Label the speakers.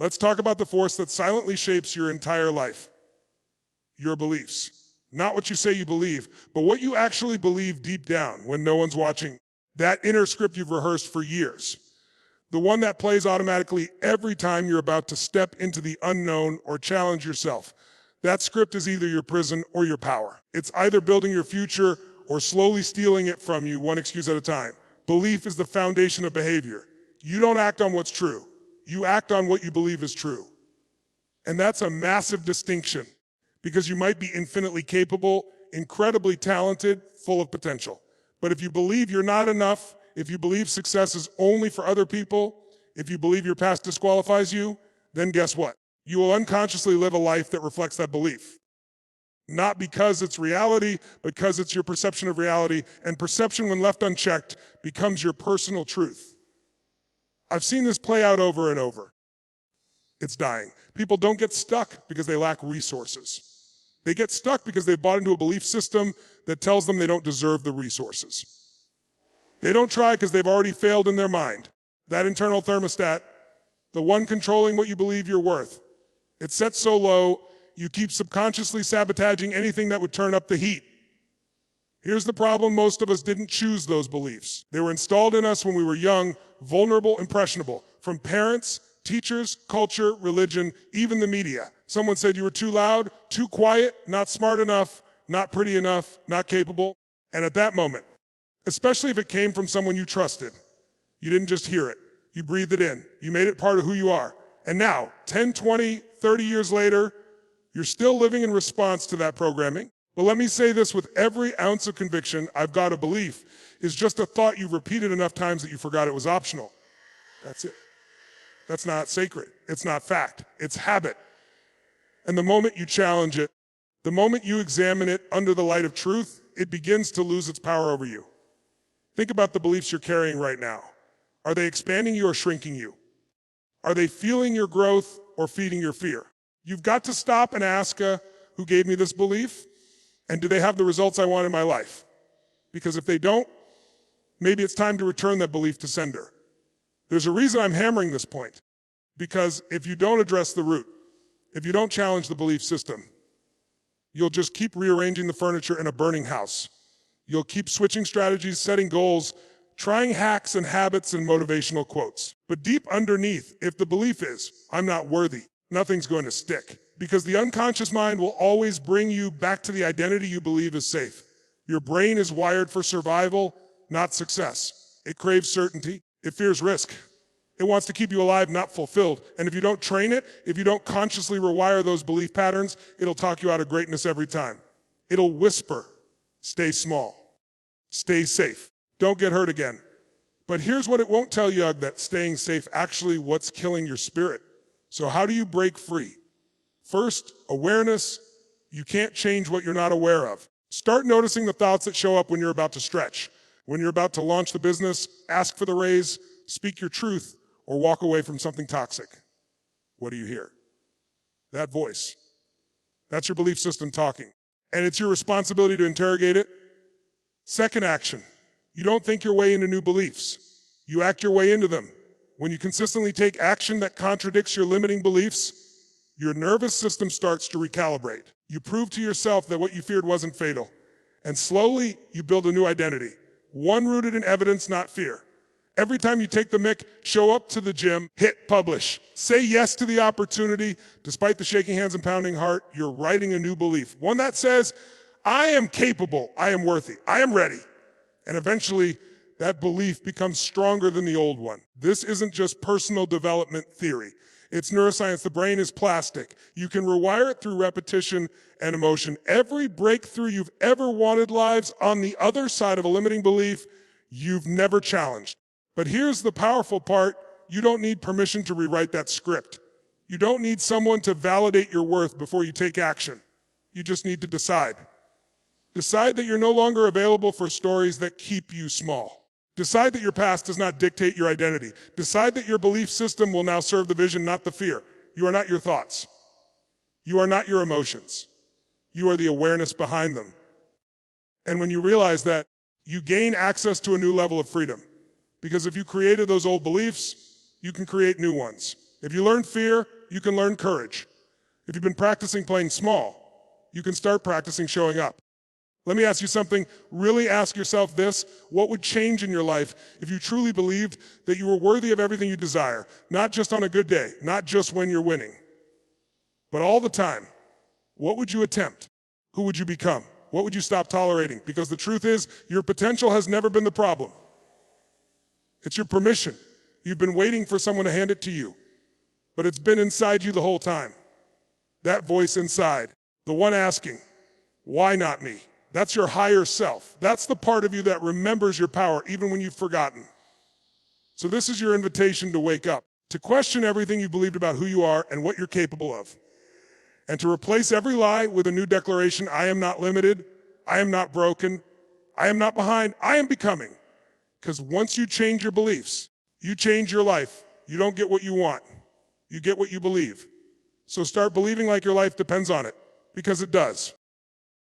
Speaker 1: Let's talk about the force that silently shapes your entire life. Your beliefs. Not what you say you believe, but what you actually believe deep down when no one's watching. That inner script you've rehearsed for years. The one that plays automatically every time you're about to step into the unknown or challenge yourself. That script is either your prison or your power. It's either building your future or slowly stealing it from you, one excuse at a time. Belief is the foundation of behavior. You don't act on what's true. You act on what you believe is true. And that's a massive distinction, because you might be infinitely capable, incredibly talented, full of potential. But if you believe you're not enough, if you believe success is only for other people, if you believe your past disqualifies you, then guess what? You will unconsciously live a life that reflects that belief. Not because it's reality, but because it's your perception of reality, and perception, when left unchecked, becomes your personal truth. I've seen this play out over and over. It's dying. People don't get stuck because they lack resources. They get stuck because they've bought into a belief system that tells them they don't deserve the resources. They don't try because they've already failed in their mind. That internal thermostat, the one controlling what you believe you're worth, it's set so low, you keep subconsciously sabotaging anything that would turn up the heat. Here's the problem: most of us didn't choose those beliefs. They were installed in us when we were young, vulnerable, impressionable, from parents, teachers, culture, religion, even the media. Someone said you were too loud, too quiet, not smart enough, not pretty enough, not capable. And at that moment, especially if it came from someone you trusted, you didn't just hear it, you breathed it in. You made it part of who you are. And now, 10, 20, 30 years later, you're still living in response to that programming. But let me say this with every ounce of conviction: I've got a belief is just a thought you've repeated enough times that you forgot it was optional. That's it. That's not sacred. It's not fact. It's habit. And the moment you challenge it, the moment you examine it under the light of truth, it begins to lose its power over you. Think about the beliefs you're carrying right now. Are they expanding you or shrinking you? Are they fueling your growth or feeding your fear? You've got to stop and ask, who gave me this belief? And do they have the results I want in my life? Because if they don't, maybe it's time to return that belief to sender. There's a reason I'm hammering this point. Because if you don't address the root, if you don't challenge the belief system, you'll just keep rearranging the furniture in a burning house. You'll keep switching strategies, setting goals, trying hacks and habits and motivational quotes. But deep underneath, if the belief is, I'm not worthy, nothing's going to stick. Because the unconscious mind will always bring you back to the identity you believe is safe. Your brain is wired for survival, not success. It craves certainty. It fears risk. It wants to keep you alive, not fulfilled. And if you don't train it, if you don't consciously rewire those belief patterns, it'll talk you out of greatness every time. It'll whisper, stay small, stay safe, don't get hurt again. But here's what it won't tell you, that staying safe actually what's killing your spirit. So how do you break free? First, awareness. You can't change what you're not aware of. Start noticing the thoughts that show up when you're about to stretch, when you're about to launch the business, ask for the raise, speak your truth, or walk away from something toxic. What do you hear? That voice. That's your belief system talking. And it's your responsibility to interrogate it. Second action. You don't think your way into new beliefs. You act your way into them. When you consistently take action that contradicts your limiting beliefs, your nervous system starts to recalibrate. You prove to yourself that what you feared wasn't fatal. And slowly, you build a new identity. One rooted in evidence, not fear. Every time you take the mic, show up to the gym, hit publish. Say yes to the opportunity. Despite the shaking hands and pounding heart, you're writing a new belief. One that says, I am capable, I am worthy, I am ready. And eventually, that belief becomes stronger than the old one. This isn't just personal development theory. It's neuroscience. The brain is plastic. You can rewire it through repetition and emotion. Every breakthrough you've ever wanted lives on the other side of a limiting belief you've never challenged. But here's the powerful part. You don't need permission to rewrite that script. You don't need someone to validate your worth before you take action. You just need to decide. Decide that you're no longer available for stories that keep you small. Decide that your past does not dictate your identity. Decide that your belief system will now serve the vision, not the fear. You are not your thoughts. You are not your emotions. You are the awareness behind them. And when you realize that, you gain access to a new level of freedom. Because if you created those old beliefs, you can create new ones. If you learn fear, you can learn courage. If you've been practicing playing small, you can start practicing showing up. Let me ask you something. Really ask yourself this. What would change in your life if you truly believed that you were worthy of everything you desire? Not just on a good day, not just when you're winning, but all the time. What would you attempt? Who would you become? What would you stop tolerating? Because the truth is, your potential has never been the problem. It's your permission. You've been waiting for someone to hand it to you, but it's been inside you the whole time. That voice inside, the one asking, why not me? That's your higher self. That's the part of you that remembers your power even when you've forgotten. So this is your invitation to wake up, to question everything you believed about who you are and what you're capable of, and to replace every lie with a new declaration: I am not limited, I am not broken, I am not behind, I am becoming. Because once you change your beliefs, you change your life. You don't get what you want. You get what you believe. So start believing like your life depends on it, because it does.